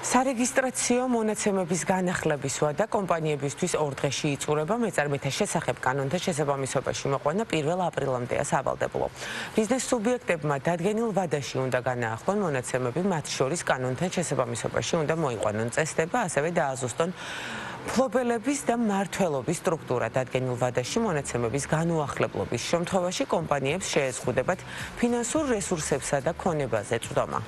სარეგისტრაციო მონაცემების განახლების ვადა კომპანიებისთვის 2 დღეში იწურება, მეწარმეთა შესახებ კანონთა შესაბამისობაში მოყვანა 1 აპრილამდეა სავალდებულო. ბიზნეს სუბიექტებმა დადგენილ ვადაში უნდა განაახლონ მონაცემები, მათ შორის კანონთან შესაბამისობაში უნდა მოიყვანონ წესდება, ასევე დააზუსტონ ფლობელების და მმართველობის სტრუქტურა. დადგენილ ვადაში მონაცემების განუახლებლობის შემთხვევაში კომპანიებს შეეზღუდებათ ფინანსურ რესურსებსა და ქონებაზე წვდომა.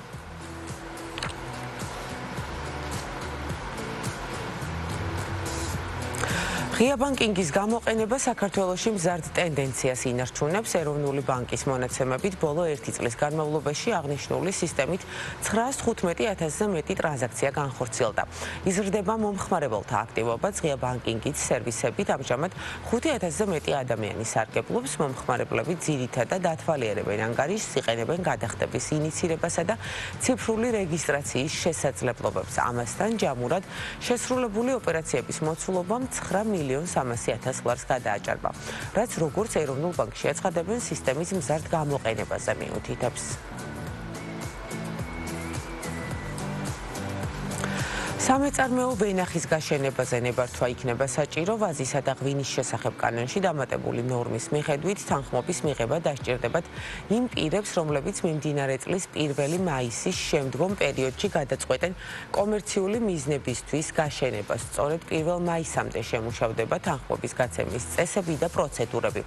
ღია ბანკინგის გამოყენება საქართველოში მზარდ ტენდენციას ინარჩუნებს. ეროვნული ბანკის მონაცემებით ბოლო 1 წლის განმავლობაში აღნიშნული სისტემით 915,000-ზე მეტი ტრანზაქცია განხორციელდა. იზრდება მომხმარებელთა აქტივობაც. ღია ბანკინგის სერვისებით ამჟამად 5,000-ზე მეტი ადამიანი სარგებლობს. მომხმარებლები ძირითადად ათვალიერებენ ანგარიშს, იყენებენ გადახდების ინიცირებასა და ციფრული რეგისტრაციის შესაძლებლობებს. ამასთან ჯამურად შესრულებული ოპერაციების მოცულობა 9,300,000 ლარს გადააჭარბა, რაც როგორც ეროვნულ ბანკში აცხადებენ სისტემის მზარდ გამოყენებაზე მიუთითებს. სამეწარმეო ვენახის გაშენებაზე ნებართვა იქნება საჭირო. ვაზისა და ღვინის შესახებ კანონში დამატებული ნორმის მიხედვით თანხმობის მიღება დასჭირდებათ იმ პირებს, რომლებიც მიმდინარე წლის 1 მაისის შემდგომ პერიოდში გადაწყვეტენ კომერციული მიზნებისთვის გაშენებას. სწორედ 1 მაისამდე შემუშავდება თანხმობის გაცემის წესები და პროცედურები.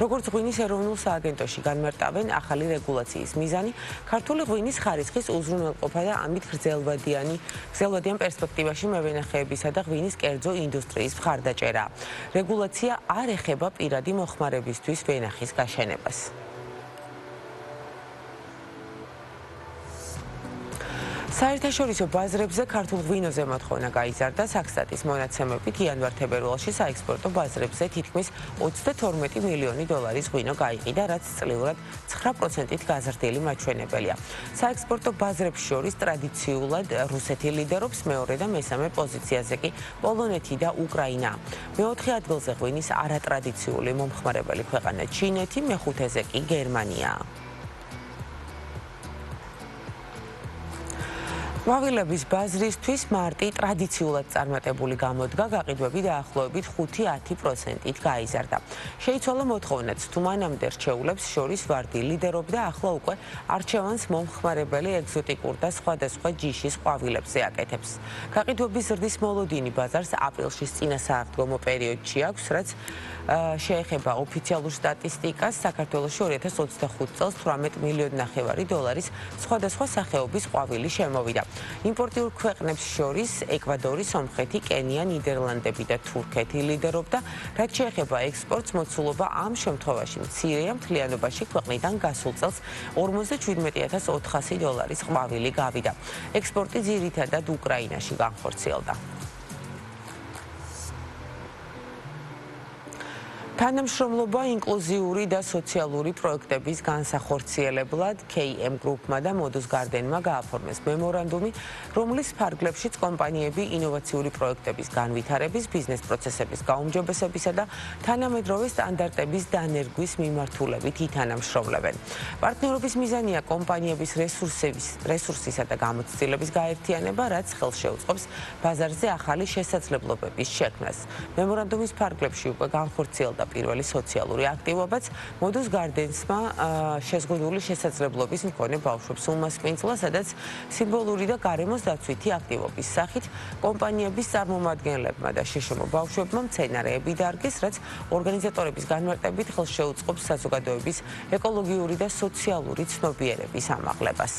როგორც ღვინის ეროვნულ სააგენტოში განმარტავენ, ახალი რეგულაციის მიზანი ქართული ღვინის ხარისხის უზრუნველყოფა და ამით გრძელვადიან პერსპექტივაში მევენახეებისა და ღვინის კერძო ინდუსტრიის მხარდაჭერა. რეგულაცია არ ეხება პირადი მოხმარებისთვის ვენახის გაშენებას. საერთაშორისო ბაზრებზე ქართულ ღვინოზე მოთხოვნა გაიზარდა. საქსტატის მონაცემებით იანვარ-თებერვალში საექსპორტო ბაზრებზე თითქმის 32 მილიონი დოლარის ღვინო გაიყიდა, რაც წლიურად 9%-ით გაზრდილი მაჩვენებელია. საექსპორტო ბაზრებს შორის ტრადიციულად რუსეთი ლიდერობს, მეორე და მესამე პოზიციაზე კი პოლონეთი და უკრაინა. მეოთხე ადგილზე ღვინის არატრადიციული მომხმარებელი ქვეყანა ჩინეთი, მეხუთეზე კი გერმანია. ყვავილების ბაზრისთვის მარტი ტრადიციულად წარმატებული გამოდგა, გაყიდვები დაახლოებით 5-10%-ით გაიზარდა. შეიცვალა მოთხოვნაც, თუ მანამდე რჩეულებს შორის ვარდი ლიდერობდა, ახლა უკვე არჩევანს მომხმარებელი ეგზოტიკურ და სხვადასხვა ჯიშის ყვავილებზე აკეთებს. გაყიდვების ზრდის მოლოდინი ბაზარს აპრილში წინასააღდგომო პერიოდში აქვს, რაც შეეხება ოფიციალურ სტატისტიკას. საქართველოში 2025 წელს 18,5 მილიონი დოლარის სხვადასხვა სახეობის ყვავილი შემოვიდა. იმპორტიულ ქვეყნებს შორის ეკვადორი, სომხეთი, კენია, ნიდერლანდები და თურქეთი ლიდერობდა. რაც შეეხება ექსპორტს, მოცულობა ამ შემთხვევაში მცირეა. მთლიანობაში ქვეყნიდან გასულ წელს 57,400 დოლარის ყვავილი გავიდა. ექსპორტი ძირითადად უკრაინაში განხორციელდა. თანამშრომლობა ინკლუზიური და სოციალური პროექტების განსახორციელებლად KM Group-მა და Modus Garden-მა გააფორმეს მემორანდუმი, რომლის ფარგლებშიც კომპანიები ინოვაციური პროექტების განვითარების, ბიზნეს პროცესების გაუმჯობესებისა და თანამედროვე სტანდარტების დანერგვის მიმართულებით ითანამშრომლებენ. პარტნიორობის მიზანია კომპანიების რესურსისა და გამოცდილების გაერთიანება, რაც ხელს შეუწყობს ბაზარზე ახალი შესაძლებლობების შექმნას. მემორანდუმის ფარგლებში უკვე განხორციელდა პირველი სოციალური აქტივობაც. Modus Garden-მა შეზღუდული შესაძლებლობის მქონე ბავშვებს უმასპინძლა, სადაც სიმბოლური და გარემოს დაცვითი აქტივობის სახით კომპანიების წარმომადგენლებმა და შეშმო ბავშვებმა მცენარეები დარგეს, რაც ორგანიზატორების განმარტებით ხელს შეუწყობს საზოგადოების ეკოლოგიური და სოციალური ცნობიერების ამაღლებას.